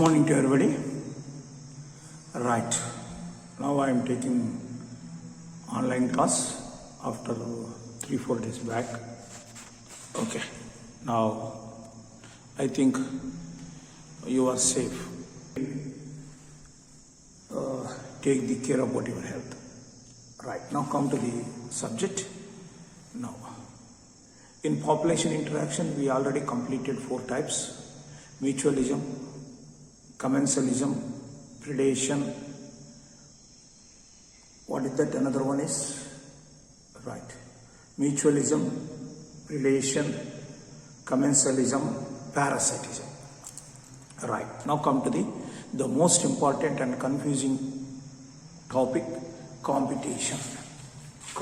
morning to everybody. Right, now I am taking online class after 3-4 days back. Okay, now I think you are safe. Take the care about your health. Right, now come to the subject. Now, in population interaction, we already completed 4 types: mutualism, commensalism, predation. What is that? Another one is, right, mutualism, predation, commensalism, parasitism. Right, now come to the most important and confusing topic: competition.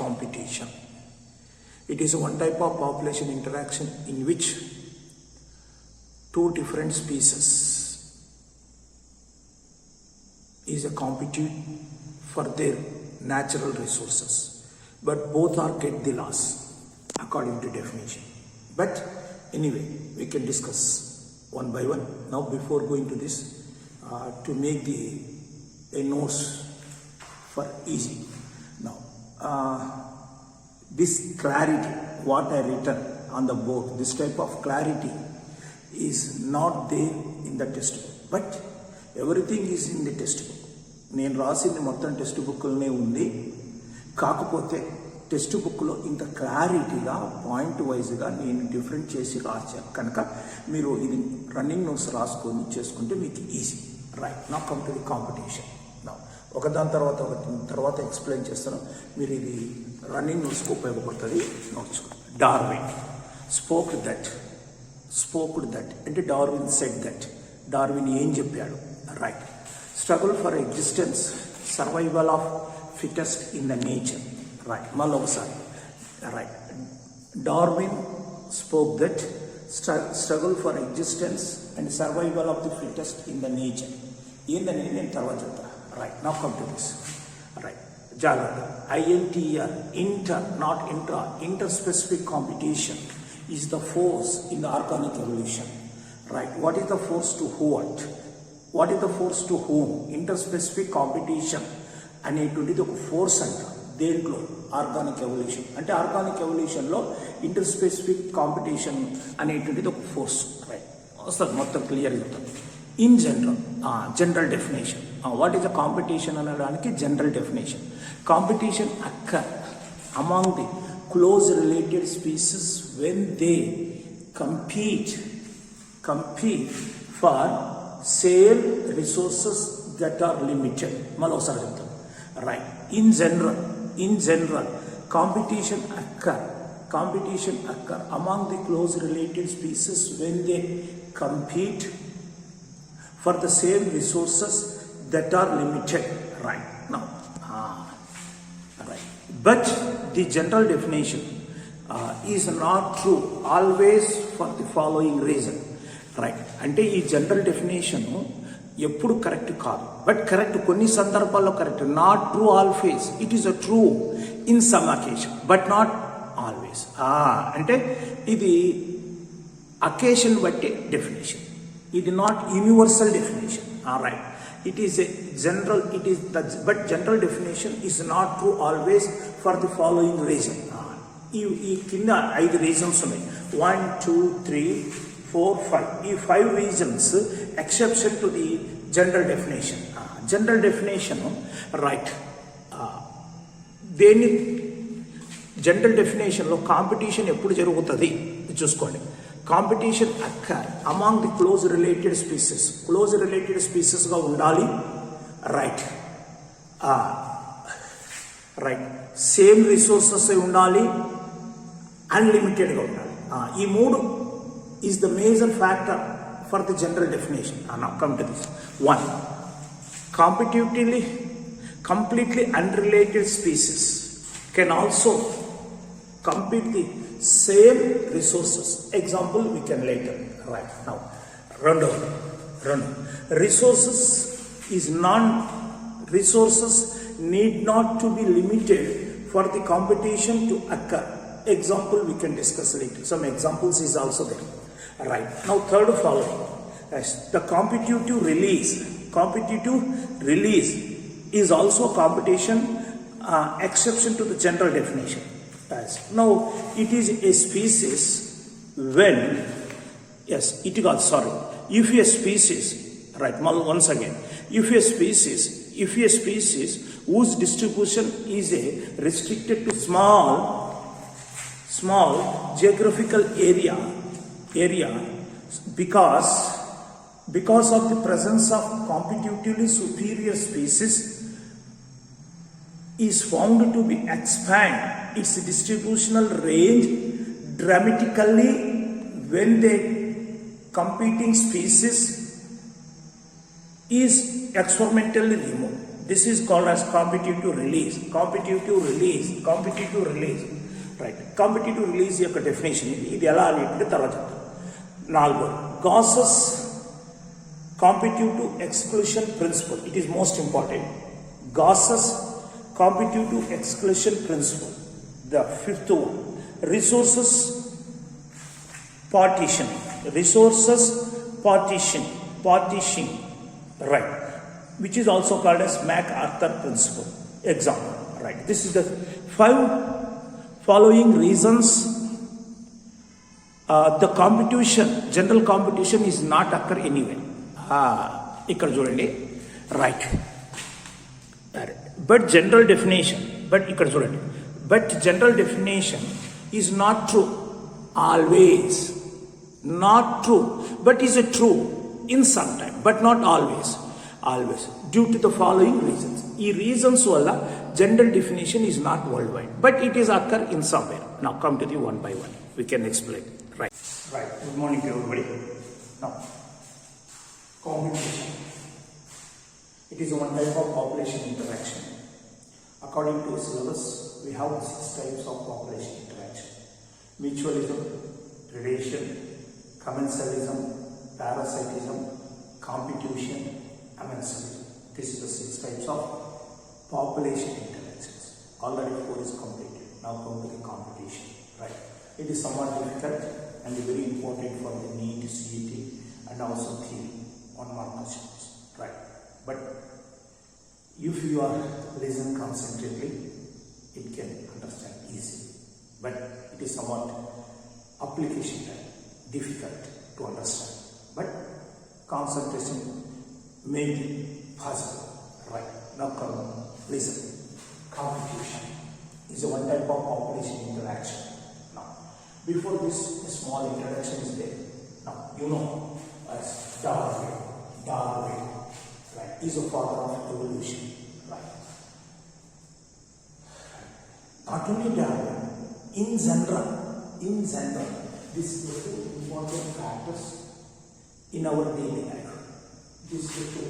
Competition. It is one type of population interaction in which 2 different species is a compete for their natural resources, but both are get the loss according to definition. But anyway, we can discuss one by one. Now, before going to this, to make a notes for easy. Now, this clarity, what I written on the board, this type of clarity is not there in the textbook, but everything is in the textbook. నేను రాసింది మొత్తం text బుక్లోనే ఉంది. కాకపోతే text బుక్లో ఇంత క్లారిటీగా point వైజ్గా నేను డిఫరెంట్ చేసి రాశాను కనుక మీరు ఇది రన్నింగ్ నోట్స్ రాసుకొని చేసుకుంటే మీకు ఈజీ. రైట్, నా కమ్ టు ది కాంపిటీషన్. నా ఒకదాని తర్వాత ఎక్స్ప్లెయిన్ చేస్తాను. మీరు ఇది రన్నింగ్ నోట్స్కి ఉపయోగపడుతుంది. నోట్స్ డార్విన్ స్పోక్ దట్ అంటే డార్విన్ సెడ్ దట్. డార్విన్ ఏం చెప్పాడు? Right, struggle for existence, survival of fittest in the nature. Right, మళ్ళొకసారి. Right, Darwin spoke that struggle for existence and survival of the fittest in the nature. ఏందని నేను తర్వాత చెప్తా. Right, now come to this. Right, జాగ్రత్త. INTR, inter, not intra. Interspecific competition is the force in the organic evolution. Right, what is the force to what? What is the force to whom? Interspecific competition అనేటువంటిది ఒక force అంట. దేంట్లో? Organic evolution. అంటే organic ఎవల్యూషన్లో interspecific competition అనేటువంటిది ఒక force. Right, వస్తుంది మొత్తం క్లియర్ అవుతుంది. In general definition. What is the competition అనడానికి general definition. Competition occur among the close related species when they compete for same resources that are limited. మరోసారి చెప్తాను. Right, in general competition occur among the close related species when they compete for the same resources that are limited. Right, now right, but the general definition is not true always for the following reason. Right, అంటే ఈ general definition ఎప్పుడు correct కాదు, but correct కొన్ని సందర్భాల్లో correct. Not true always. It is a true in some occasion but not always. అంటే ఇది occasion బట్టి definition, ఇది not universal definition. Right, it is a general, it is the but general definition is not true always for the following reason. ఈ కింద 5 reasons ఉన్నాయి. 1, 2, 3, 4, 5. ఈ 5 reasons exception to the general definition. General definition right, దేన్ని general డెఫినేషన్లో competition ఎప్పుడు జరుగుతుంది చూసుకోండి. Competition occur among the close related స్పీసెస్గా ఉండాలి. రైట్, సేమ్ రిసోర్సెస్ ఉండాలి, అన్లిమిటెడ్గా ఉండాలి. ఈ 3 is the major factor for the general definition. Now come to this. 1, completely unrelated species can also compete the same resources. Example we can later. Right, now రెండు resources need not to be limited for the competition to occur. Example we can discuss later. Some examples is also there. Right, now third following. Yes, the competitive release is also competition exception to the general definition. Yes. Now, it is a species when, yes, it got, sorry, if a species, right, once again, if a species whose distribution is restricted to small geographical area because of the presence of competitively superior species is found to be expand its distributional range dramatically when the competing species is experimentally removed. This is called as competitive release. Right. Competitive release యొక్క definition ఇది ఎలా అనేది తర్వాత చెప్తాను. 4 Gauss's competitive exclusion principle. It is most important. Gauss's competitive exclusion principle. The 5th one, resources partition, right, which is also called as MacArthur principle. Example, right. This is the 5 following reasons the general competition is not occur anywhere. ఇక్కడ చూడండి, right. But general definition is not true always, but is a true in some time, but not always due to the following reasons. ఈ reasons వల్ల general definition is not worldwide, but it is occur in somewhere. Now come to the one by one, we can explain. Right. Good morning to everybody. Now, competition. It is one type of population interaction. According to syllabus, we have 6 types of population interaction: mutualism, predation, commensalism, parasitism, competition, amensalism. This is the 6 types of population interactions. Already 4 is completed. Now come to the competition. Right. It is somewhat difficult and very important for the NEET, CET, and also theory. 1 mark questions. Right. But if you are listen concentrately, it can understand easily. But it is somewhat application time, difficult to understand. But concentration may be possible. Right. Now come, listen. Competition is one type of population interaction. Now, before this, a small introduction is there. Now, you know as Darwin. Right, is a father of evolution. Right. Not only Darwin, in general, this is the 2 important factors in our daily life. This is the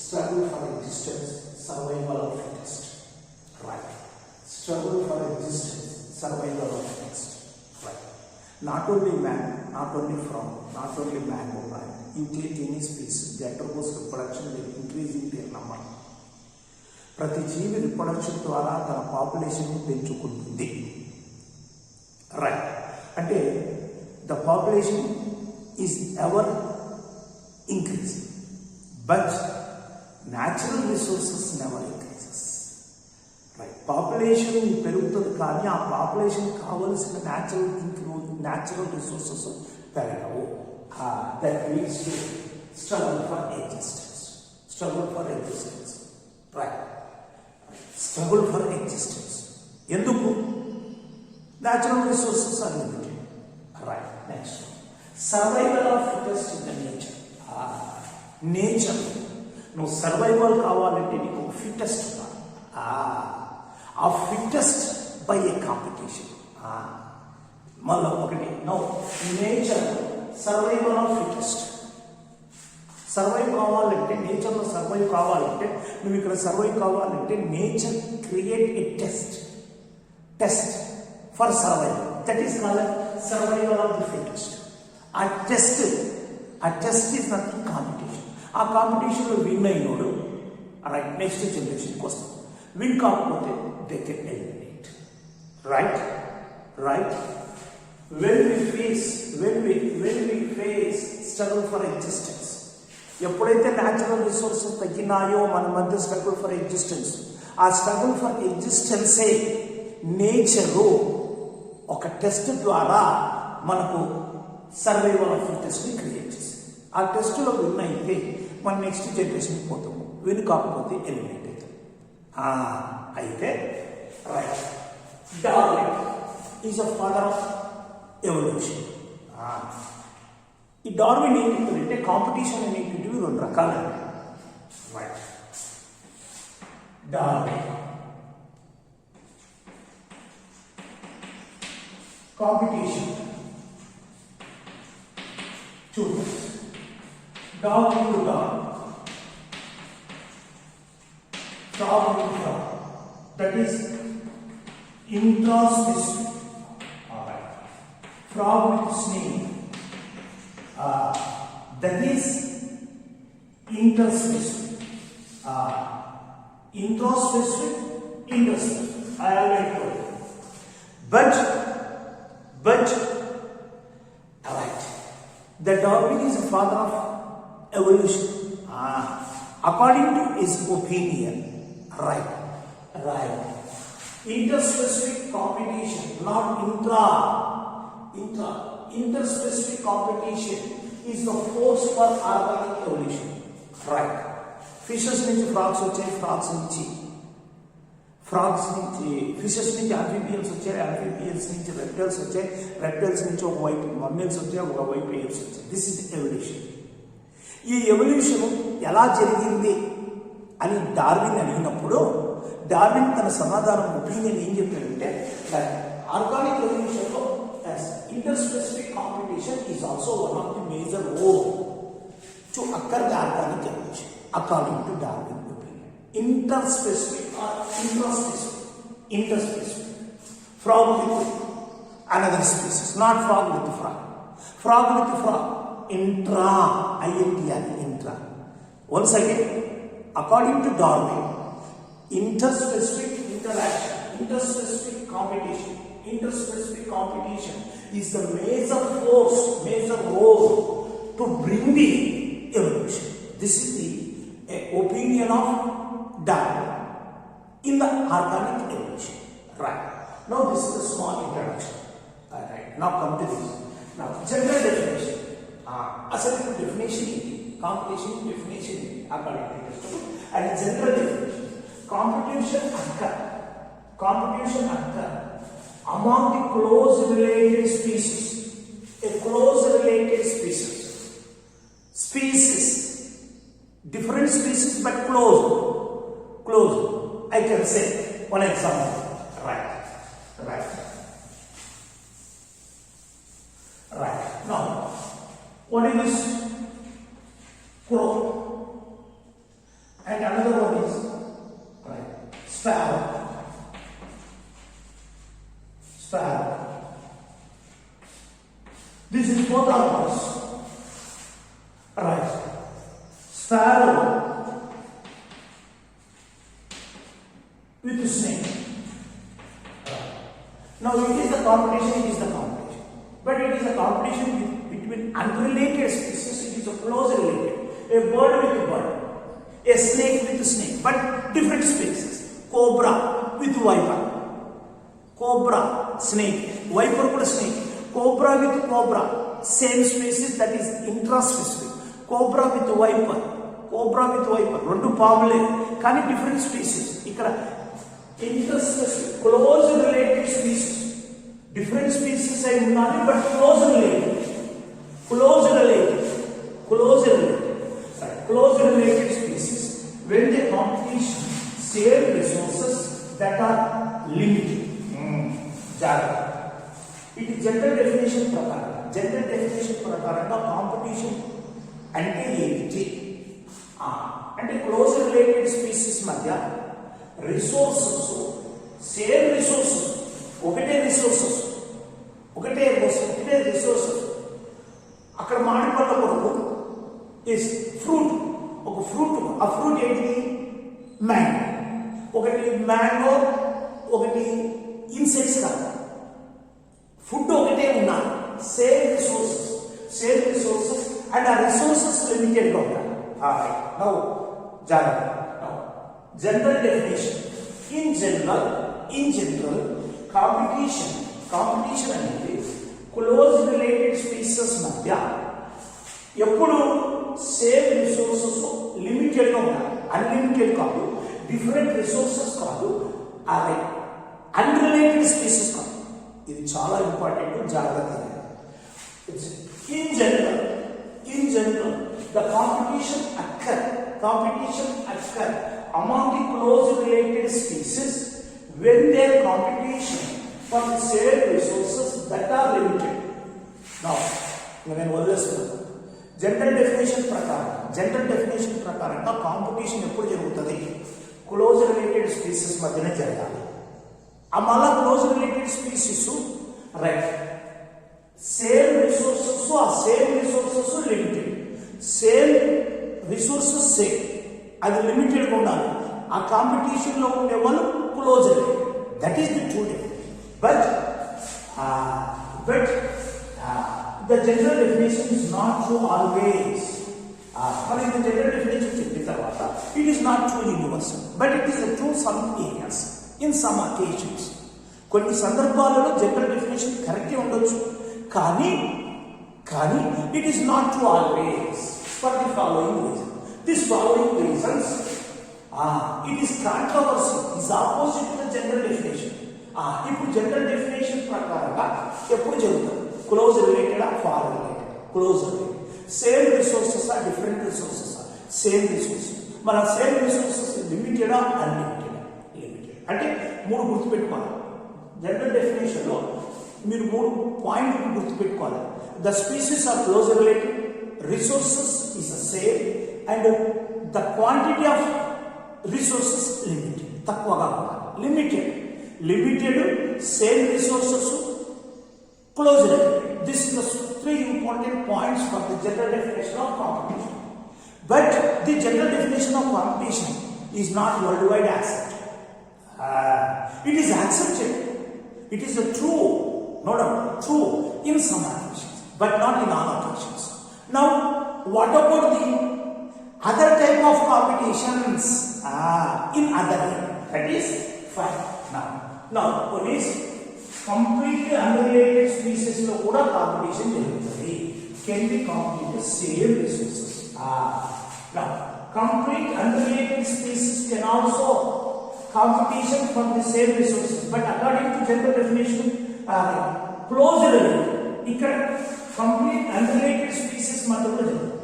struggle for existence, survival of fittest. Right. Struggle for existence, survival of fittest. Right. Not only man, not only frog, not only mango plant. You take any species, the undergoes reproduction will increasing their number. ప్రతి జీవి reproduction ద్వారా తన population పెంచుకుంటుంది. Right. అంటే the population is ever increasing, but natural resources never increases. Right. Population పెరుగుతుంది కానీ ఆ population కావలసిన natural resources పెరగవు. That leads to struggle for existence. Right. Struggle for existence. ఎందుకు? Natural resources are limited. Right. Next one. Survival of fittest in the nature. Nature. No survival కావాలంటే నీకు fittest ఉండాలి. ఆ fittest by a competition. మళ్ళీ ఒకటి. Now nature. Survival of fittest. Survive కావాలంటే, నేచర్లో survive కావాలంటే, నువ్వు ఇక్కడ సర్వైవ్ కావాలంటే nature create a test for survival. That is called survival of the fittest. ఆ టెస్ట్ ఈస్ నథింగ్ కాంపిటీషన్. ఆ కాంపిటీషన్లో విన్ అయినోడు రైట్ నెక్స్ట్ జనరేషన్కి వస్తాడు. విన్ కాకపోతే they can eliminate. Right. When we face struggle for existence, ఎప్పుడైతే natural resources తగ్గినాయో మన మధ్య struggle for existence, ఆ స్ట్రగుల్ ఫర్ ఎగ్జిస్టెన్సే నేచరు ఒక టెస్ట్ ద్వారా మనకు సర్వైవల్ ఆఫ్ ఫిట్టెస్ట్ని క్రియేట్ చేసింది. ఆ టెస్ట్లో విన్ అయితే మన నెక్స్ట్ జనరేషన్కి పోతాము, విన్ కాకపోతే ఎలిమినేట్ అవుతాం. అయితే right, Darwin is a father of evolution. ఈ డార్విన్ ఏం చెప్తారంటే కాంపిటీషన్ అనేటువంటివి రెండు రకాలు. Right, Darwin competition. Choose dog into dog, frog into frog. That is intraspecies. Alright. Frog with snake. That is interspecies. Intraspecific, interspecific. I already told you. But alright, the Darwin is a father of evolution. According to his opinion, right. Interspecific competition, not interspecific competition is the force for organic evolution. Right. Fishes నుంచి frogs వచ్చాయి, fishes నుంచి amphibians వచ్చాయి, amphibians నుంచి reptiles వచ్చాయి, reptiles నుంచి ఒక వైపు mammals వచ్చాయి, ఒక వైపు ఏప్స్ వచ్చాయి. This is evolution. ఈ ఎవల్యూషన్ ఎలా జరిగింది అని డార్విన్ అడిగినప్పుడు డార్విన్ తన సమాధానం ఒపీనియన్ ఏం చెప్పాడంటే, ఆర్గానిక్ ఎవల్యూషన్లో interspecific competition is also one of the major role to occur the organic evolution according to Darwin. Interspecific or interspecific. Frog with another species, not frog with frog. Frog with frog. Intra. Once again, according to Darwin, interspecific interaction, interspecific competition is the major role to bring the evolution. This is the opinion of Darwin in the organic evolution. Right. Now this is a small introduction. Alright. Now come to this. Now general definition. Asal definition is competition definition according to this. And general definition. Competition occur among the close related species. A close related species. Different species but close. I can say one example. Right. Now, what is this? Crow. And another one is sparrow. This is both are birds. Right. Sparrow with the snake. Now it is a competition, but it is a competition between unrelated species. It is a close related. A bird with a bird, a snake with a snake, but different species. Cobra with viper. Cobra, snake, viper with snake. Cobra with cobra, same species, that is intraspecific. Cobra with viper, రెండు పాములే కానీ different species. ఇక్కడ interspecific close related species, different species అయి ఉండాలి but close related species. when the competition share resources that are limited. ఇది general definition ప్రకారంగా competition అంటే ఏమిటి అంటే క్లోజ్ రిలేటెడ్ స్పీసీస్ మధ్య రిసోర్సెస్, సేమ్ రిసోర్సెస్, ఒకటే రిసోర్సెస్ అక్కడ మామిడి పళ్ళ కొరకు ఇస్ ఫ్రూట్, ఒక ఫ్రూట్, ఆ ఫ్రూట్ ఏంటిది మ్యాంగో, ఒకటి మ్యాంగో, ఒకటి ఇన్సెక్ట్స్ కాదు, ఫుడ్ ఒకటే ఉన్నారు, సేమ్ రిసోర్సెస్ అండ్ ఆ రిసోర్సెస్ లిమిటెడ్గా ఉంటాయి. Alright, now general definition. In general, competition అనేది close related species మధ్య ఎప్పుడు సేమ్ రిసోర్సెస్ లిమిటెడ్ గా ఉండాలి, అన్లిమిటెడ్ కాదు, డిఫరెంట్ రిసోర్సెస్ కాదు, అదే అన్రిలేటెడ్ స్పీసెస్ కాదు. ఇది చాలా ఇంపార్టెంట్, జాగ్రత్త. In general, the competition occur among the close related species when their competition for the same resources that are limited. Now, when general definition ప్రకారంగా కాంపిటీషన్ ఎప్పుడు జరుగుతుంది? క్లోజ్ రిలేటెడ్ స్పీసెస్ మధ్యనే జరగాలి. ఆ మళ్ళా close related species right same resources limited, same resources same, అది లిమిటెడ్గా ఉండాలి. ఆ కాంపిటీషన్లో ఉండే వాళ్ళు close related. That is the true definition. But the general definition is not true always. But the general definition చెప్పిన తర్వాత it is not true universal, but it is true some areas, in some occasions. కొన్ని సందర్భాలలో general definition కరెక్టే ఉండొచ్చు, కానీ it is not true always for the following reasons. These following reasons, it is controversy, is opposite to the general definition. ఇప్పుడు general definition ప్రకారంగా ఎప్పుడు జరుగుతుంది? Close related or far related? Close related. Same resources or different resources? Same resources. మన same resources limited or unlimited? Limited. అంటే మూడు గుర్తుపెట్టుకోవాలి general definition లో. మీరు మూడు పాయింట్లు గుర్తుపెట్టుకోవాలి. The species are close related, resources is the same, and the quantity of resources limited, తక్కువగా ఉండాలి. Limited same resources, close related. This is the three important points for the general definition of competition. But the general definition of competition is not worldwide accepted. It is accepted. It is a true, no doubt, true in some occasions, but not in all occasions. Now, what about the other type of competitions? In other way, that is fine. Now, what is completely unrelated species లో కూడా competition జరుగుతుంది. Can be compete same resources. Complete unrelated species can also competition for the same resources, but according to general definition close related. ఇక్కడ complete unrelated species మధ్యలో జరుగుతుంది.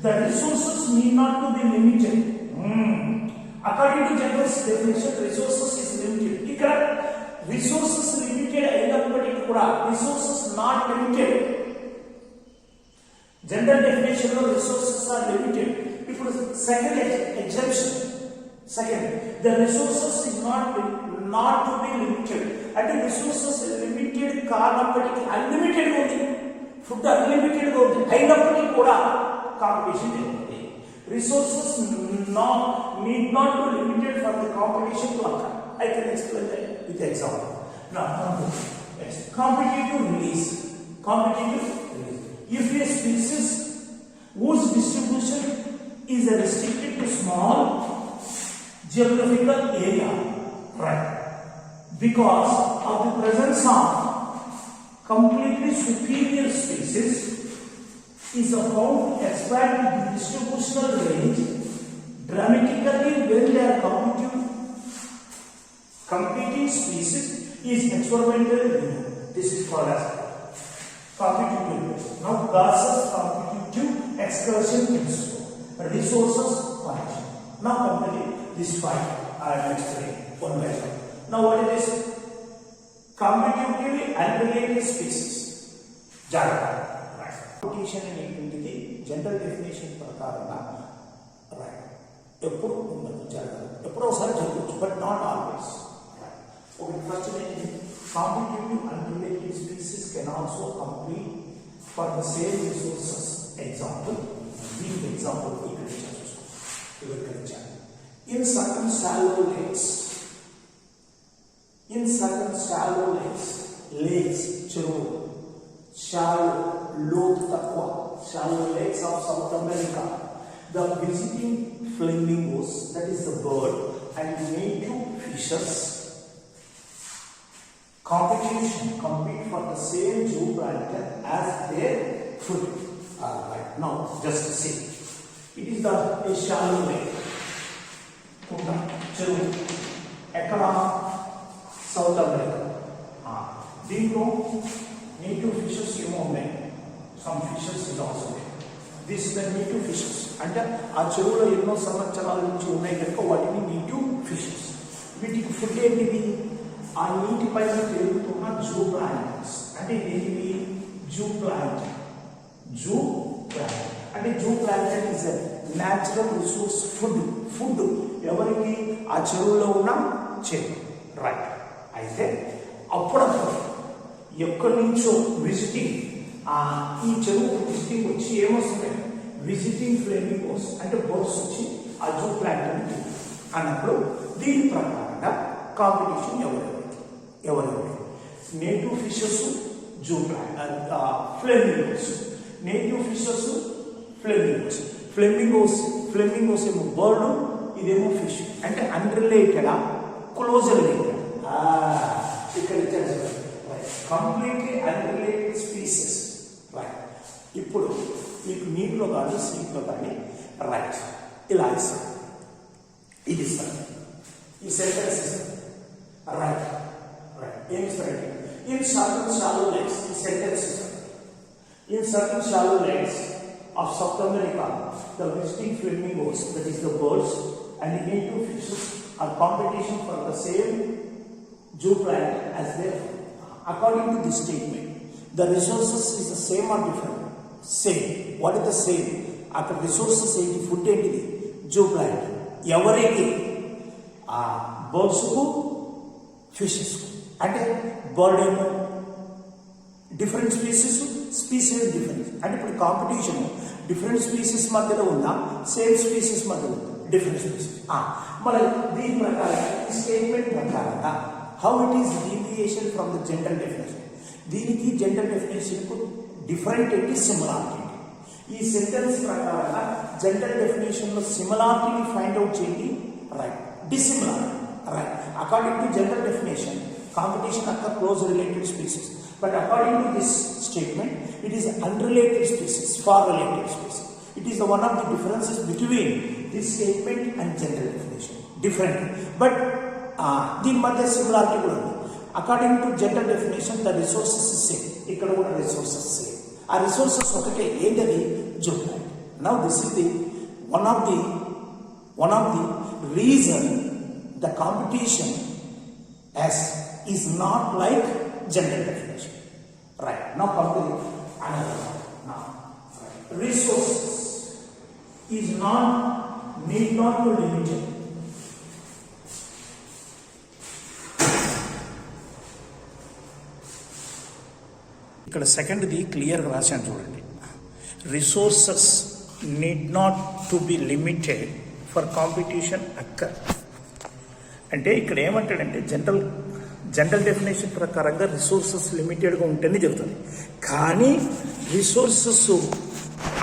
The resources need not to be limited. According to general definition resources is limited. ఇక్కడ resources limited అయినప్పటికీ కూడా resources not limited. General definition లో resources are limited. ఇప్పుడు second exemption, the resources is not to be limited. అంటే resources limited కానప్పటికీ unlimited ఉంది, food unlimited గా ఉంది, అయినప్పటికీ కూడా కాంపిటీషన్ జరుగుతుంది. Resources need not be limited for the competition to occur. I can explain that with example. Now, competitive release. If a species whose distribution is restricted to small geographical area, right, because of the presence of completely superior species, is found to expand the distributional range dramatically when their competing species is experimentally given. This is called as competitive. Now, Gauss's competitive excursion principle, resources function. Now, complete this five I am explaining one by one. Now, what is this? Competitively unrelated species. Java. Right. Competition అనేటువంటిది general definition ప్రకారంగా right ఎప్పుడు ఉండదు, జరగదు, ఎప్పుడో ఒకసారి జరగవచ్చు, but not always. Okay, first competitive unrelated species can also compete for the same resources. Example, give example agriculture. In certain shallow lakes, చెరువులు, shallow lakes of South America, The visiting flamingos, that is the bird, and native fishes compete for the same zooplankton as their food. Right, now just see. It is a shallow lake. చెరువు ఎక్కడ south America. దీంట్లో native fishes ఏమో ఉన్నాయి. Some fishes is also this the native fishes అంటే ఆ చెరువులో ఎన్నో సంవత్సరాల నుంచి ఉన్నాయి కనుక వాటిని నేటివ్ ఫిషెస్. వీటికి ఫుడ్ ఏంటిది? ఆ నీటి పైన పెరుగుతున్న జూ ప్లాంట్స్. అంటే ఏంటివి? Zoo plant. జూ ప్లాంట్ అంటే zoo plant is a natural resource food. Food ఎవరికి? ఆ చెరువులో ఉన్న చెరువు. రైట్. అయితే అప్పుడప్పుడు ఎక్కడి నుంచో విజిటింగ్ ఈ చెరువు విజిటింగ్ వచ్చి ఏమొస్తున్నాయి? విజిటింగ్ ఫ్లేమింగోస్ అంటే బర్డ్స్ వచ్చి ఆ జూ ప్లాంట్ అన్నప్పుడు దీని ప్రకారంగా కాంపిటీషన్ ఎవరెవరు నేటివ్ ఫిషెస్, జూ ప్లాంట్, ఫ్లేమింగోస్. నేటివ్ ఫిషెస్, ఫ్లేమింగోస్ ఏమో బర్డ్, ఇదేమో ఫిష్. అంటే అన్రిలేటెడా, క్లోజ్ రిలేటెడ్? ఇక్కడ కంప్లీట్లీ అన్రిలేటెడ్ స్పీసెస్. రైట్. ఇప్పుడు మీకు నీటిలో కాదు సీట్లో కానీ రైట్ ఇలా ఇస్తాను. ఇది ఇస్తాను, ఈ సెంటెన్స్ ఇస్తాను. రైట్ రైట్ ఏమి ఇస్తారంటే ఇన్ సర్టన్ షాలో లేక్స్, ఈ సెంటెన్స్ ఇస్తాను. In certain shallow lakes of South America, the visiting flamingos, that is the birds, and the native fishes are competition for the same zooplankton as their food. According to this statement, the resources is the same or different? Same. What is the same? After resources ఏంటి? Food ఏంటిది? zooplankton. ఎవరికి? Birds కు, fishes కు. అంటే bird ఏమో different species difference. అంటే ఇప్పుడు competition different species మధ్యలో ఉందా, సేమ్ స్పీసీస్ మధ్యలో ఉందా? Different species. మరి దీని ప్రకారం ఈ స్టేట్మెంట్ ప్రకారంగా how it is deviation from the general definition. దీనికి జనరల్ డెఫినేషన్కు డిఫరెంట్ ఏంటి, సిమిలారిటీ. ఈ సెంటెన్స్ ప్రకారంగా జనరల్ డెఫినేషన్లో సిమిలారిటీని ఫైండ్ అవుట్ చేయండి. Right. Dissimilarity. Right. According to general definition competition occur close related species, but according to this statement it is unrelated species, far related species. It is the one of the differences between this statement and general definition. Different, but దీని మధ్య similarity కూడా ఉంది. According to general definition the resources is same. ఇక్కడ కూడా resources same. ఆ resources ఒకటే. ఏంటది? zooplankton. Now this is the one of the reason the competition as is not like general definition. Right. Now come to another one. Now, resources is need not to limited. ఇక్కడ సెకండ్ది క్లియర్గా రాశాను చూడండి. Resources need not to be limited for competition occur. అంటే ఇక్కడ ఏమంటాడంటే general definition ప్రకారంగా resources లిమిటెడ్గా ఉంటేనే చెప్తుంది. కానీ రిసోర్సెస్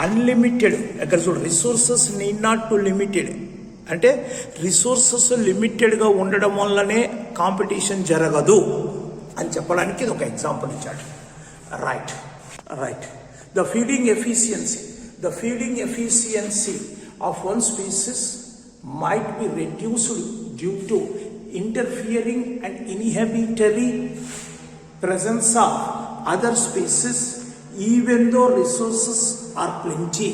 అన్లిమిటెడ్, ఎక్కడ చూడు, resources need not to limited అంటే రిసోర్సెస్ లిమిటెడ్గా ఉండడం వల్లనే కాంపిటీషన్ జరగదు అని చెప్పడానికి ఇది ఒక ఎగ్జాంపుల్ ఇచ్చాడు. Right. The feeding efficiency of one species might be reduced due to interfering and inhibitory presence of other species even though resources are plenty.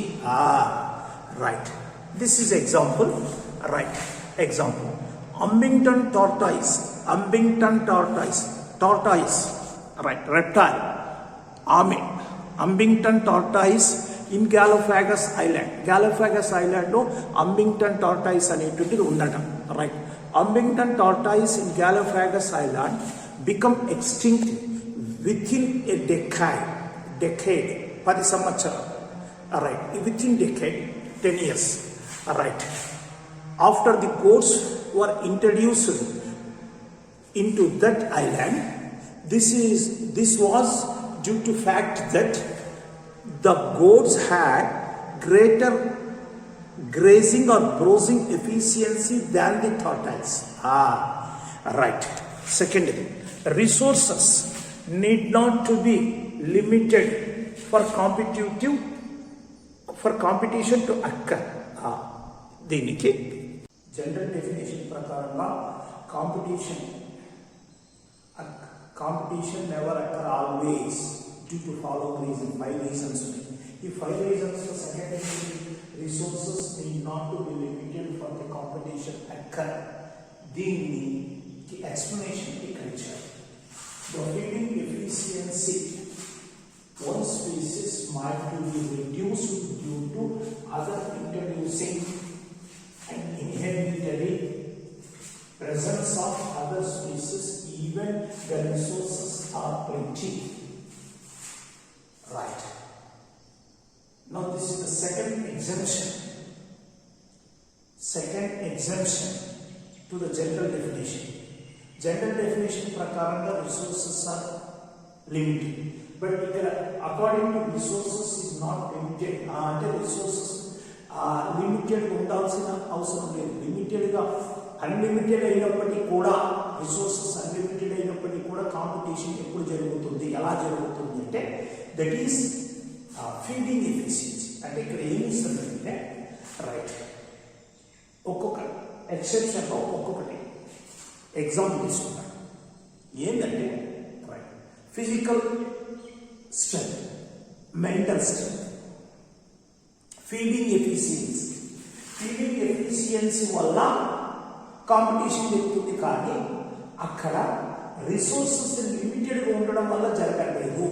Right. This is example. Right. Example. Umbington tortoise. Right. Reptile. Umbington tortoise in Galapagos Island. Galapagos Island లో అంబింగ్టన్ tortoise అనేటువంటిది ఉందట. Right. Abingdon tortoise in Galapagos Island become extinct within a decade. 10 సంవత్సరాలు. Right. Within decade 10 years. Right. After the goats were introduced into that island, this was due to fact that the goats had greater grazing or browsing efficiency than the tortoise. Right. Second, resources need not to be limited for competition to occur. దీనికి general definition ప్రకారంగా competition never occur always due to following reason. 5 reasons. ఈ 5 reasons for secondary resources need not to be limited for the competition occur. దీన్ని explanation ఇక్కడ ఇచ్చారు. The feeding efficiency one species might be reduced due to other introducing an inherently presence of other species even the resources are plenty. Right. Now this is the second exemption to the general definition. General definition ప్రకారంగా resources are limited, but according to resources is not limited. అంటే resources limited ఉండాల్సిన అవసరం లేదు. లిమిటెడ్గా unlimited అయినప్పటికీ కూడా resources unlimited అయినప్పటికీ కూడా కాంపిటీషన్ ఎప్పుడు జరుగుతుంది, ఎలా జరుగుతుంది అంటే దట్ ఈస్ ఫీడింగ్ ఎఫిషియన్సీ. అంటే ఇక్కడ ఏమి ఇస్తుందంటే రైట్ ఒక్కొక్క ఎక్సెప్షన్లో ఒక్కొక్కటి ఎగ్జాంపుల్ తీసుకుంటాను. ఏంటంటే right physical strength, mental strength, feeding efficiency వల్ల కాంపిటీషన్ జరుగుతుంది. కానీ అక్కడ రిసోర్సెస్ లిమిటెడ్గా ఉండడం వల్ల జరగలేదు.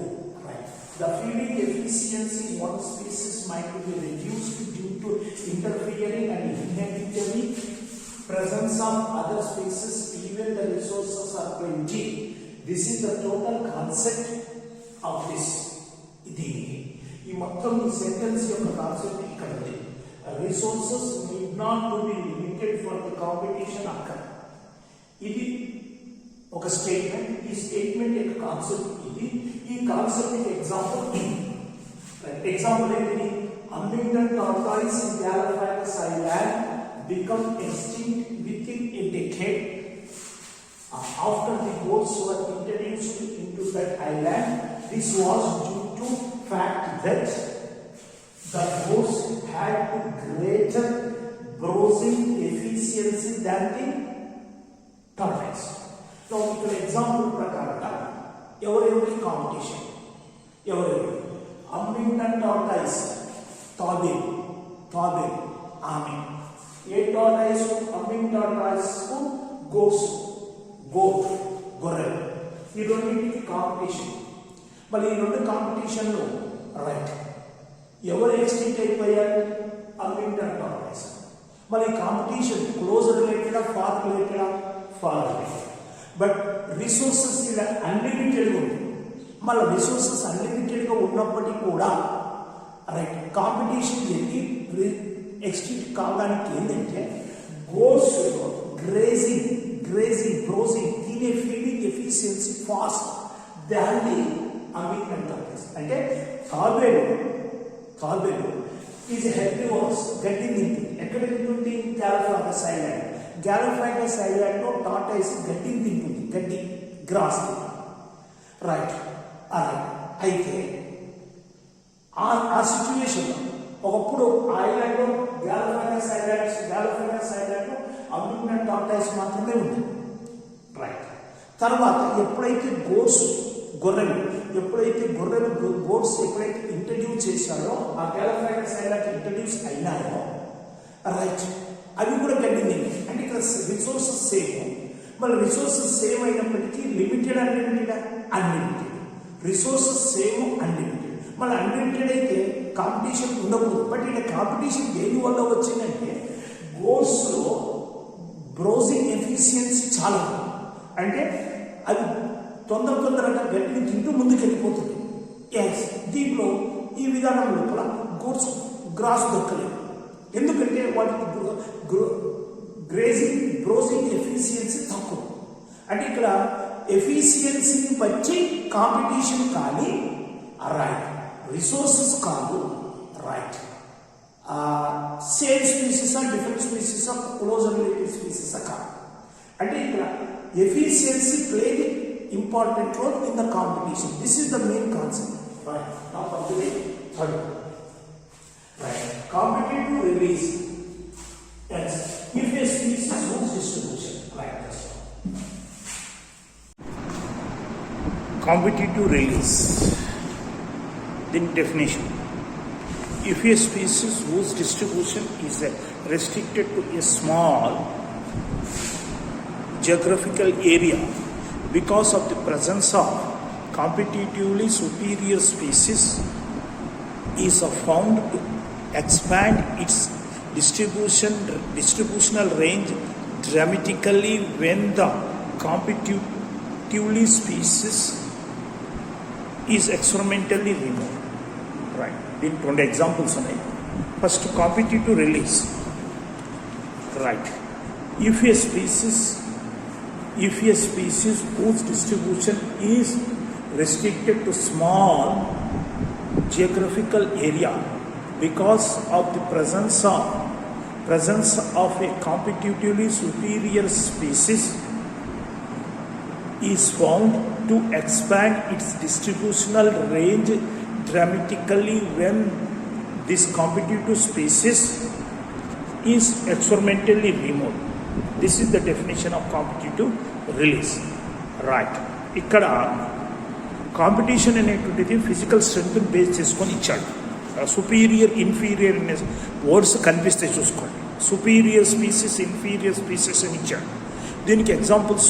The feeding efficiency in one species might be reduced due to interfering and inherently presence of other species even the resources are plenty. This is the total concept of this. ఈ మొత్తం ఈ sentence యొక్క concept ఇక్కడ ఉంది. Resources need not to be limited for the competition occur. ఇది ఒక statement. ఈ statement యొక్క కాన్సెప్ట్ ఇది. ఈ కాన్సెప్ట్ ఎగ్జాంపుల్ ఏంటిది? Huntington tortoise in Galapagos Island become extinct within a decade after the goats were introduced into that island. This was due to fact that the goats had greater browsing efficiency than the tortoise. So, ఇక్కడ example ప్రకారంగా ఎవరెవరి competition, ఎవరెవరి Huntington tortoise తాబేలు ఆమె ఏ tortoise Huntington tortoise గొర్రెలు ఈ రెండింటికి competition. మరి ఈ రెండు కాంపిటీషన్లో రైట్ ఎవరు ఎక్స్టింక్ట్ అయిపోయారు? Huntington tortoise. మరి కాంపిటీషన్ క్లోజ్ రిలేటెడా ఫార్ రిలేటెడా? Far related. బట్ రిసోర్సెస్ ఇలా అన్లిమిటెడ్గా ఉంది. మళ్ళీ రిసోర్సెస్ అన్లిమిటెడ్గా ఉన్నప్పటికీ కూడా రైట్ కాంపిటీషన్ జరిగి ఎక్స్టింక్ట్ కావడానికి ఏంటంటే గోట్స్ గ్రేజింగ్ బ్రోజింగ్ తినే feeding efficiency fast than the Huntington tortoise. అంటే తాబేలు ఈజ్ హెర్బివోరస్, గడ్డి తింటుంది. ఎక్కడ తింటుంది? Galapagos island. గాలపాగోస్ ఐలాండ్లో టార్టాయిస్ గడ్డిని తింటుంది, గడ్డి గ్రాస్ రైట్. అయితే ఆ సిచ్యువేషన్లో ఒకప్పుడు ఐలాండ్లో గాలపాగోస్ ఐలాండ్లో హంటింగ్టన్ టార్టాయిస్ మాత్రమే ఉంది. రైట్. తర్వాత ఎప్పుడైతే గొర్రెలు ఎప్పుడైతే ఇంట్రడ్యూస్ చేశారో ఆ గాలపాగోస్ ఐలాండ్ ఇంట్రడ్యూస్ అయినాయో రైట్ అవి కూడా గడ్డింది. అంటే ఇక్కడ రిసోర్సెస్ సేమ్. మళ్ళీ రిసోర్సెస్ సేమ్ అయినప్పటికీ limited unlimited resources same unlimited. మళ్ళీ అన్లిమిటెడ్ అయితే కాంపిటీషన్ ఉండకూడదు. బట్ ఇక్కడ కాంపిటీషన్ దేని వల్ల వచ్చిందంటే గోట్స్లో బ్రౌజింగ్ ఎఫిషియన్సీ చాలా. అంటే అది తొందరగా గడ్డిని తింటూ ముందుకు వెళ్ళిపోతుంది. ఎస్, దీంట్లో ఈ విధానం లోపల గోట్స్ గ్రాస్ దొక్కలేదు. ఎందుకంటే వాటికి బ్రౌజింగ్ ఎఫిషియన్సీ తక్కువ. అంటే ఇక్కడ ఎఫిషియన్సీని బట్టి కాంపిటీషన్ కానీ రైట్ రిసోర్సెస్ కాదు. Right same species different species of closer relative species కాదు. అంటే ఇక్కడ efficiency played important role in the competition. This is the main concept. Right, now come to the third. Right, competitive release. Yes, if a species whose distribution like this. Competitive release. Then definition. If a species whose distribution is restricted to a small geographical area because of the presence of competitively superior species is found to expand its distributional range dramatically when the competitively species is experimentally removed. Right. దీనికి 2 examples ఉన్నాయి. First, competitive release. Right. If a species whose distribution is restricted to small geographical area because of the presence of a competitively superior species is found to expand its distributional range dramatically when this competitive species is experimentally removed. This is the definition of competitive release. Right. ఇక్కడ competition అనేటువంటిది physical strength base చేసుకొని ఇచ్చాడు. Superior inferior అనే words కనిపిస్తే చూసుకోండి. Superior species, inferior species అని ఇచ్చాడు. దీనికి ఎగ్జాంపుల్స్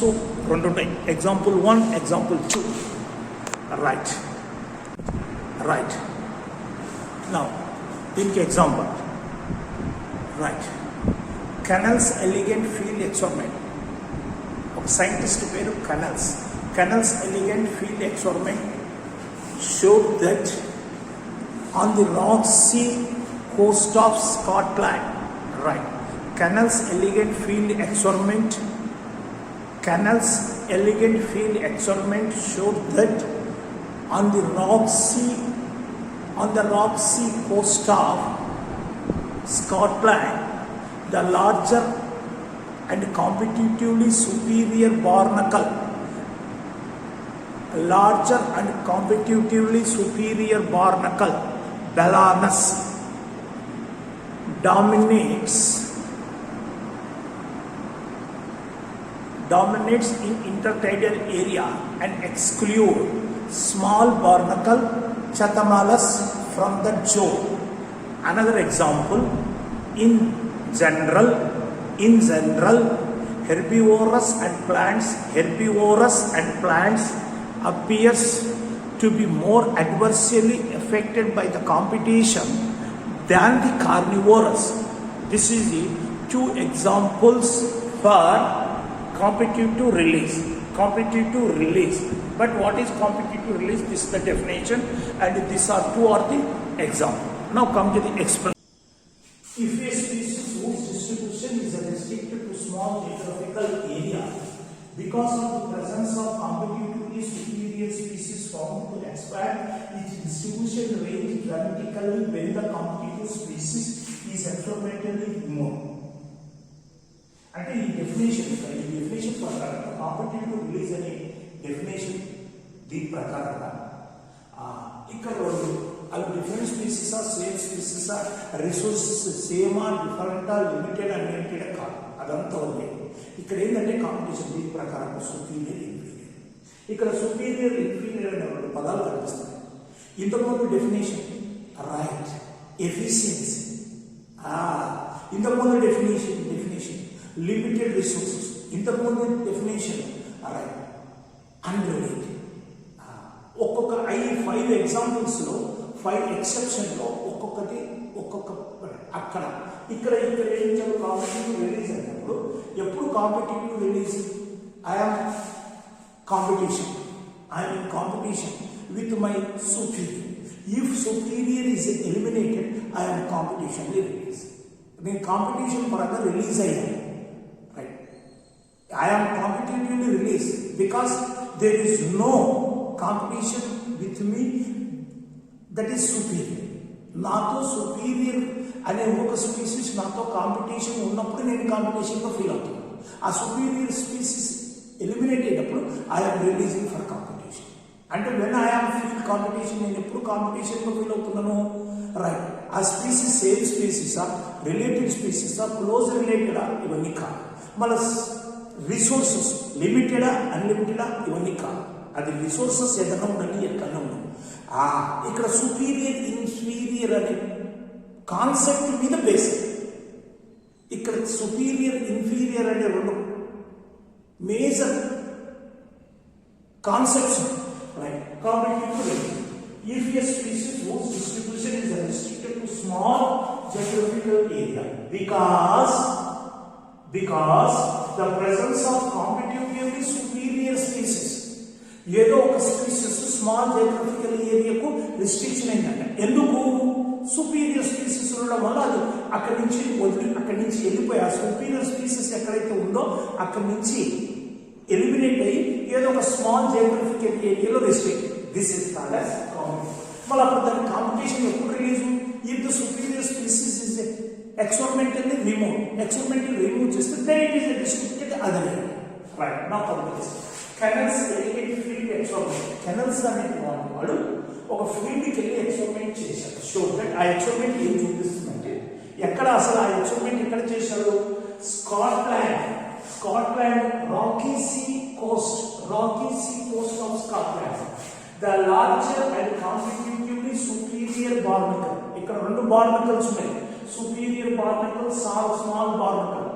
2 ఉన్నాయి. Example 1, example 2. రైట్. నౌ దీనికి example. Right, canals elegant field experiment. ఒక సైంటిస్ట్ పేరు canals elegant field experiment showed that on the Rock Sea coast of Scotland, right, Canal's elegant field experiment showed that on the Rock Sea coast of Scotland, the larger and competitively superior barnacle Balanus dominates in intertidal area and exclude small barnacle Chathamalis from the zone. Another example, in general, herbivorous and plants appears to be more adversely affected by the competition than the carnivorous. This is the 2 examples for competitive release. But what is competitive release? This is the definition, and these are 2 are the examples. Now come to the explanation. If a species whose distribution is restricted to small geographical area because of the presence of competitively superior species found to expand its distribution range dramatically when the competitive species is experimentally removed. అంటే ఈ definition ప్రకారంగా competitive release అనే definition దీని ప్రకారంగా ఇక్కడ అవి different స్పీసీసా, same స్పీసీసా, రిసోర్సెస్ సేమా, డిఫరెంటా, లిమిటెడ్, అన్లిమిటెడ్ కాదు, అదంతా ఉంది. ఇక్కడ ఏంటంటే కాంపిటీషన్ దీని ప్రకారం సుపీరియర్, ఇన్ఫీరియర్. ఇక్కడ సుపీరియర్, ఇన్ఫీరియర్ అనే 2 పదాలు కనిపిస్తాయి. ఇంతకుముందు డెఫినేషన్ రైట్, ఎఫిషియన్సీ. ఇంతకుముందు డెఫినేషన్ లిమిటెడ్ రిసోర్సెస్. ఇంతకుముందు డెఫినేషన్ రైట్, అన్రిలేటెడ్. ఒక్కొక్క 5 ఎగ్జాంపుల్స్లో 5 ఎక్సెప్షన్లో ఒక్కొక్కటి అక్కడ ఇక్కడ ఏం చేయాలి? కాంపిటేటివ్ రిలీజ్ అయినప్పుడు ఎప్పుడు competitive release? I'm in competition with my superior. If superior is eliminated, I am competitionally released. నేను కాంపిటీషన్ పరంగా రిలీజ్ అయ్యాను. Right, I am competitively released because there is no competition with me that is superior. నాతో superior అనే ఒక species నాతో competition ఉన్నప్పుడు నేను కాంపిటీషన్గా feel అవుతున్నాను. ఆ సుపీరియర్ స్పీసీస్ ఎలిమినేట్ అయినప్పుడు ఐఎమ్ రిలీజింగ్ ఫర్ కాంపిటీషన్. అంటే వెన్ ఐఎమ్ ఫీల్ కాంపిటీషన్, నేను ఎప్పుడు కాంపిటీషన్లో ఫీల్ అవుతున్నాను, రైట్. ఆ స్పీసీస్ సేమ్ స్పీసీసా, రిలేటెడ్ స్పీసీసా, క్లోజ్ రిలేటెడా, ఇవన్నీ కాదు. మళ్ళీ రిసోర్సెస్ లిమిటెడా అన్లిమిటెడా, ఇవన్నీ కాదు. అది రిసోర్సెస్ ఏదైనా ఉండండి, ఎక్కడైనా ఉండండి. ఇక్కడ సుపీరియర్ ఇన్ఫీరియర్ అనే కాన్సెప్ట్ మీద బేస్. ఇక్కడ సుపీరియర్ ఇన్ఫీరియర్ అనే రెండు మేజర్ కాన్సెప్ట్స్. రైట్. కాబట్టి if a species whose distribution is restricted to small geographical area because the presence of competitively superior species, ఏదో ఒక స్పీసీస్ స్మాల్ జియోగ్రఫికల్ ఏరియాకు రిస్ట్రిక్షన్ అయిందంట. ఎందుకు? సుపీరియర్ స్పీసీస్ ఉండడం వల్ల అది అక్కడి నుంచి వెళ్ళిపోయి ఆ సుపీరియర్ స్పీసీస్ ఎక్కడైతే ఉందో అక్కడి నుంచి ఎలిమినేట్ అయ్యి ఏదో ఒక స్మాల్ జియోగ్రఫికల్ ఏరియాలో restrict. This is called as competition. మళ్ళీ అప్పుడు దాని కాంపిటీషన్ ఎప్పుడు release? If the superior species is experimentally remove చేస్తే then it is restricted other area. Right. నా competition Connell's elegant field experiment. Connell's అనేటువంటి వాడు ఒక ఫీల్డ్కి వెళ్ళి ఎక్స్పెరిమెంట్ చేశాడు. షో దట్ ఆ ఎక్స్పెరిమెంట్ ఏం చూపిస్తుందంటే, ఎక్కడ అసలు ఆ ఎక్స్పెరిమెంట్ ఎక్కడ చేశాడు? Scotland rocky sea coast of Scotland. The larger and competitively superior barnacle. ఇక్కడ రెండు బార్నికల్స్ ఉన్నాయి. Superior barnacle, small barnacle.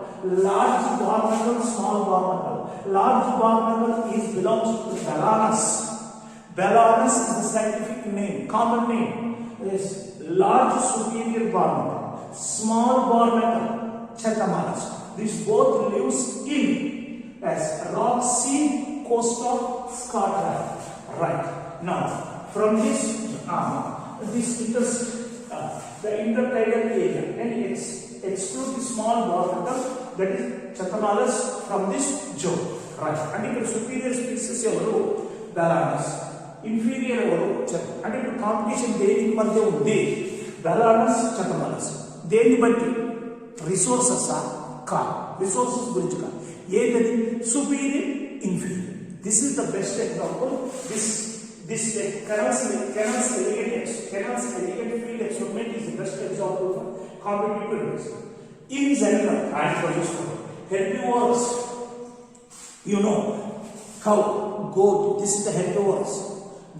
Large barnacle, small barnacle. Large barnacle belongs to Balanus. Balanus is the scientific name, common name. Is large superior barnacle, small barnacle, Chathamalas. These both lives in as rock sea coast of Scotland. Right. Now, from the intertidal area and exclude the small barnacle, that is Chathamalas, from this zone. Right. And ఇక్కడ superior species ఎవరు? Balanus. Inferior ఎవరు? అంటే ఇప్పుడు competition దేనికి మధ్య ఉంది? Balanus, Chathamalas. దేన్ని బట్టి? రిసోర్సెస్ కాదు. రిసోర్సెస్ గురించి కాదు. ఏదది? Superior inferior. This is the best example. This Canals elegant field experiment is the best example for competitive reason. In general, and for this herbivores, you know, cow, goat, this is the herbivores.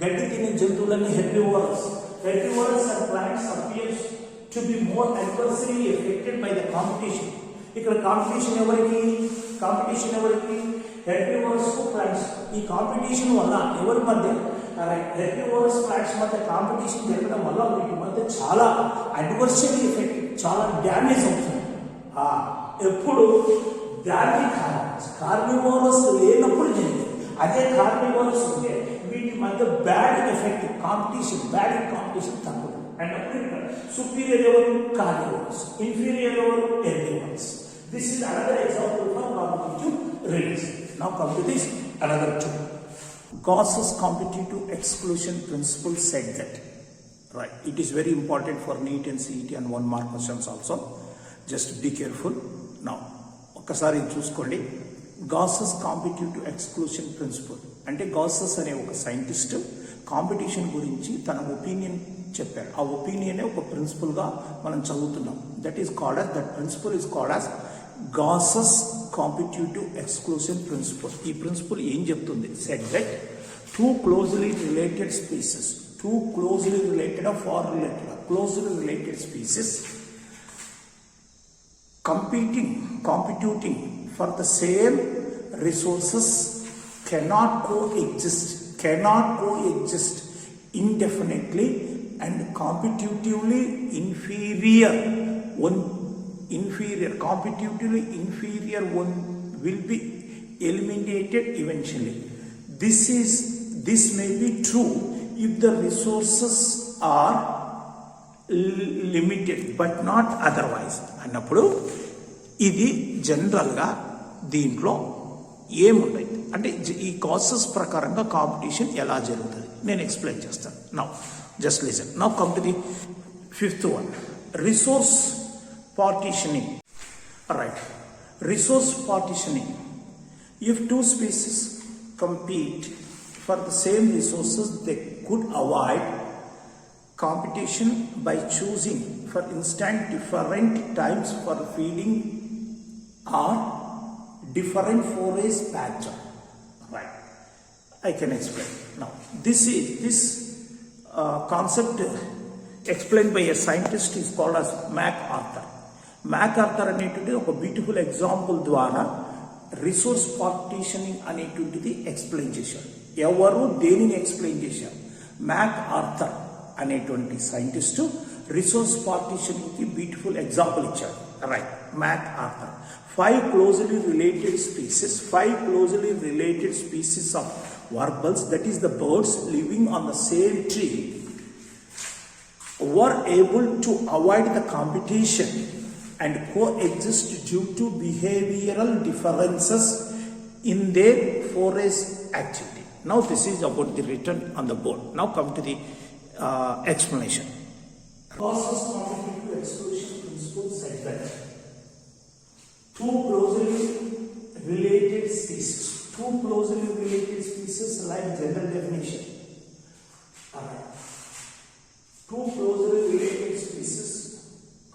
Gaddi tine jantuvulanni herbivores. Herbivores and plants appears to be more adversely affected by the competition. ఇక్కడ competition ఎవరికి? Herbivorous కు plants. ఈ competition వల్ల ఎవరి మధ్య? Herbivorous plants మధ్య competition జరగడం వల్ల వీటి మధ్య చాలా అడ్వర్సరీ ఎఫెక్ట్, చాలా డ్యామేజ్ అవుతుంది. ఎప్పుడు దానికి కార్నివోరస్ లేనప్పుడు జరిగింది. అదే కార్నివోరస్ ఉంటే వీటి మధ్య బ్యాడ్ ఎఫెక్ట్, కాంపిటీషన్ తక్కువ. అండ్ అప్పుడు సుపీరియర్ ఎవరు? కార్నివోరస్. ఇన్ఫీరియర్ ఎవరు? Herbivorous. This is another example for competitive release. Now come to this another two. Gauss's competitive exclusion principle said that. Right. It is very important for NEET and CET and 1 mark questions also. Just be careful. Now, ఒకసారి చూసుకోండి. Gauss's competitive exclusion principle. అంటే గాసెస్ అనే ఒక scientist competition గురించి తన opinion చెప్పారు. ఆ ఒపీనియనే ఒక ప్రిన్సిపల్గా మనం చదువుతున్నాం. That principle is called as Gause's competitive exclusion principle. ఈ ప్రిన్సిపల్ ఏం చెప్తుంది? Said that two closely related species competing for the same resources cannot coexist indefinitely, and competitively inferior one will be eliminated eventually. This may be true if the resources are limited but not otherwise. అన్నప్పుడు ఇది జనరల్గా దీంట్లో ఏముండదు. అంటే ఈ causes ప్రకారంగా competition ఎలా జరుగుతుంది నేను ఎక్స్ప్లెయిన్ చేస్తాను. Now just listen. Now come to the fifth one. resource partitioning. Alright, resource partitioning. If two species compete for the same resources, they could avoid competition by choosing, for instance, different times for feeding or different forage pattern. Right, I can explain now. This concept explained by a scientist is called as MacArthur. MacArthur అనేటువంటిది ఒక beautiful example ద్వారా resource partitioning అనేటువంటిది explain చేశారు. ఎవరు దేనిని explain చేశారు? MacArthur అనేటువంటి scientist resource partitioning కి బ్యూటిఫుల్ ఎగ్జాంపుల్ ఇచ్చాడు. Right, MacArthur. 5 closely related species of warbles, that is the birds living on the same tree, were able to avoid the competition and coexist due to behavioral differences in their forage activity. Now this is about the written on the board. Now come to the explanation. Gauss's competitive exclusion principle said that two closely related species like general definition. Two closely related species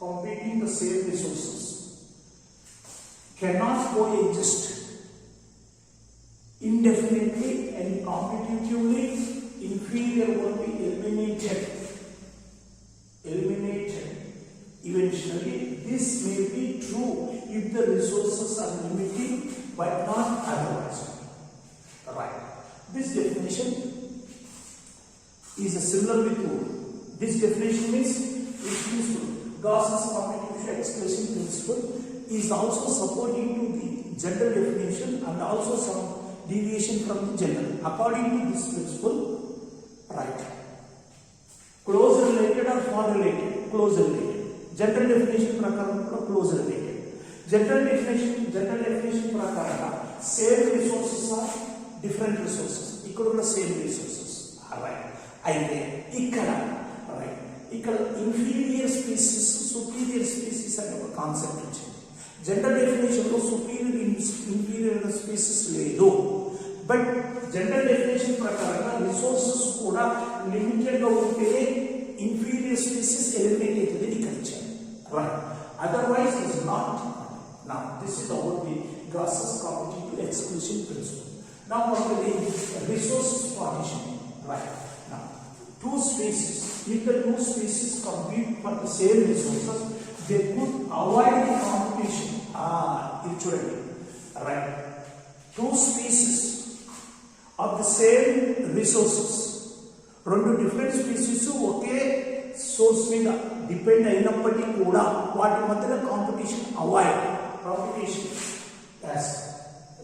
competing the same resources cannot coexist indefinitely and competitively. Inferior will be eliminated eventually. This may be true if the resources are limited but not otherwise. Right, this definition is similar with this definition means it is Gauss's competitive exclusion principle is also supporting to the general definition and also some deviation from the general. According to this principle, right, close related or far related? Close related. General definition prakaram close related. General definition prakaram same resources are different resources. Ikkada same resources. Alright. Aithe ikkada right. Ikkada inferior species, superior species అనే ఒక concept వచ్చింది. General definition లో inferior species లేదు. But general definition ప్రకారంగా resources కూడా limited గా ఉంటే inferior species eliminate అవుతుంది ఇక్కడ ఇచ్చారు. Right. Otherwise it is not. Now this is about the Gauss's competitive exclusion principle. Now what are the resource partitioning? Right. Now two species, if the two species compete for the same resources, they could avoid the competition. Right. Two species of the same resources, రెండు different species ఒకే source మీద depend అయినప్పటికీ కూడా వాటి మధ్యలో competition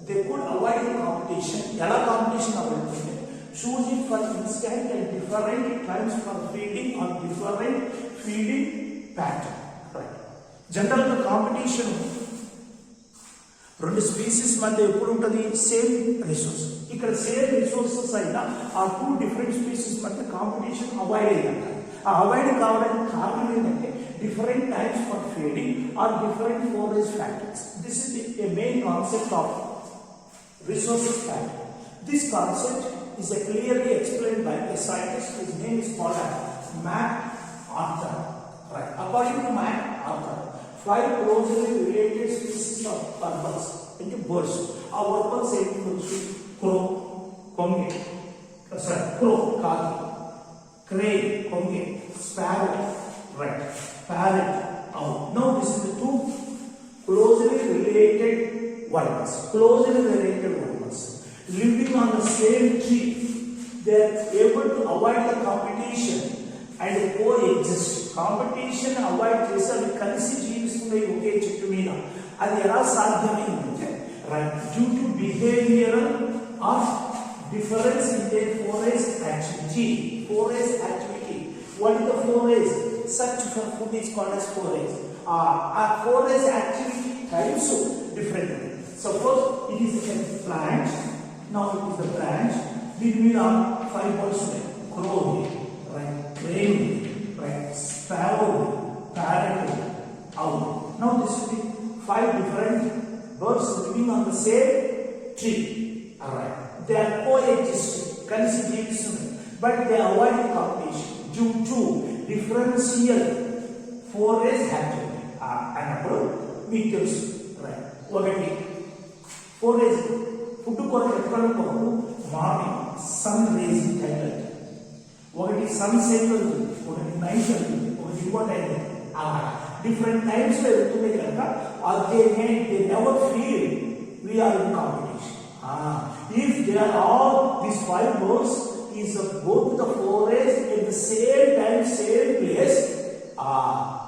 they could avoid competition. ఎలా competition అవ్వడుతుంది? Choosing for instant and different times for feeding on different feeding pattern. Right, general గా కాంపిటీషన్ రెండు స్పీసీస్ మధ్య ఎప్పుడు ఉంటుంది? Same resource. ఇక్కడ సేమ్ రిసోర్సెస్ అయినా ఆ టూ డిఫరెంట్ స్పీసీస్ మధ్య కాంపిటీషన్ అవాయిడ్ అయ్యిందంట. ఆ అవాయిడ్ కావడానికి కారణం ఏంటంటే different types for feeding or different forage factors. This is the main concept of resources pattern. This concept is clearly explained by a scientist. His name is called MacArthur. Right. According to MacArthur, 5 closely related species of warbles into birds. Our warbles include crow, conge, crane, conge, sparrow, right, parrot, owl. Now this is the two closely related warbles living on the same tree. They are able to avoid the competition and coexist. Competition avoid చేసి అవి కలిసి జీవిస్తున్నాయి ఒకే చెట్టు మీద. అది ఎలా సాధ్యమైందంటే right due to behavioural of difference in their forage activity. What is the forage? Search for food is called as forage. A forage activity types different. Suppose it is a plant. Now it is the branch. We will have 5 birds: crow, right, crane, right, sparrow, parrot, owl. Now this will be 5 different birds living on the same tree. Alright. They are coexisting, but they avoid competition due to differential forest activity. Another meters, right? Already forest food morning sun raising time. Already sunset, already night, already what different times they never feel we are in competition. If they are all these 5 birds is both the forest at the same time, same place,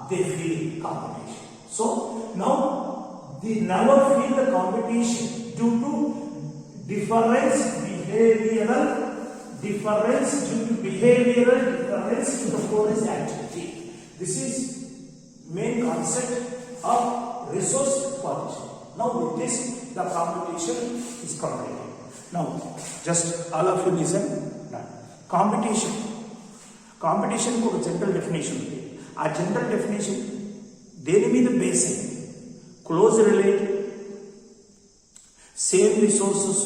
they feel competition. So now they never feel the competition due to behavioral difference to the forest activity. This is main concept of resource partition. Now with this, the competition is completed. Now, just all of you listen. Competition को general definition ఉంది. ఆ general definition దేని మీద base అయింది? Close related, same resources,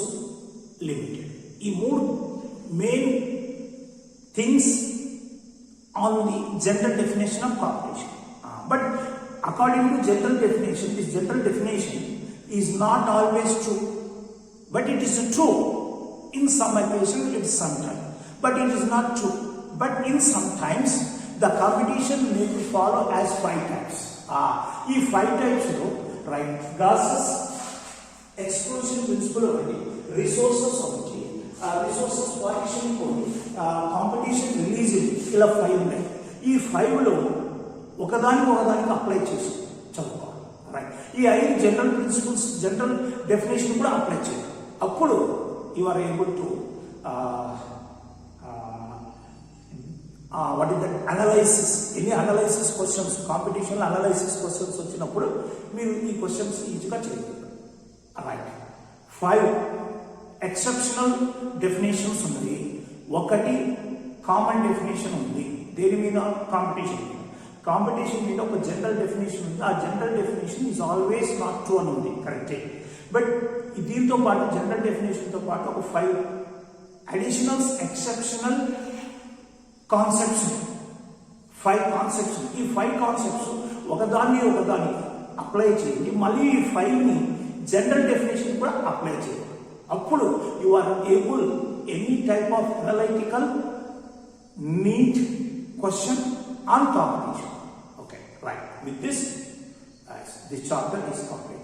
limited. ఈ 3 main things on the general definition of competition. But according to general definition, this general definition is not always true, but it is true. In some occasions, it is sometimes, but it is not true. But in sometimes, the competition may be follow as 5 types. These 5 types, right? Gases, exclusion principle ఒకటి, resources ఒకటి, resources partition ఒకటి, competition release ఇలా 5 ఉన్నాయి. ఈ 5లో ఒకదానికి apply చేసి చదువుకోవాలి. Right. ఈ 5 జనరల్ ప్రిన్సిపల్స్, జనరల్ డెఫినేషన్ కూడా అప్లై చేయాలి. అప్పుడు you are able to what is that analysis. ఎన్ని analysis questions, competition analysis questions వచ్చినప్పుడు మీరు ఈ క్వశ్చన్స్ ఈజీగా చేయగలరు. రైట్. 5 ఎక్సెప్షనల్ డెఫినేషన్స్ ఉన్నాయి. ఒకటి కామన్ డెఫినేషన్ ఉంది. దేని మీద? కాంపిటీషన్ మీద ఒక జనరల్ డెఫినేషన్ ఉంది. ఆ general definition is always not true అని ఉంది. కరెక్టే. బట్ దీంతో పాటు జనరల్ డెఫినేషన్తో పాటు ఒక 5 అడిషనల్ ఎక్సెప్షనల్ కాన్సెప్ట్స్, 5 కాన్సెప్ట్స్. ఈ 5 కాన్సెప్ట్స్ ఒకదాన్ని అప్లై చేయండి. మళ్ళీ ఈ 5ని జనరల్ డెఫినేషన్ కూడా అప్లై చేయండి. అప్పుడు you are able any type of analytical NEET question on competition. Okay, right. With this chapter is complete.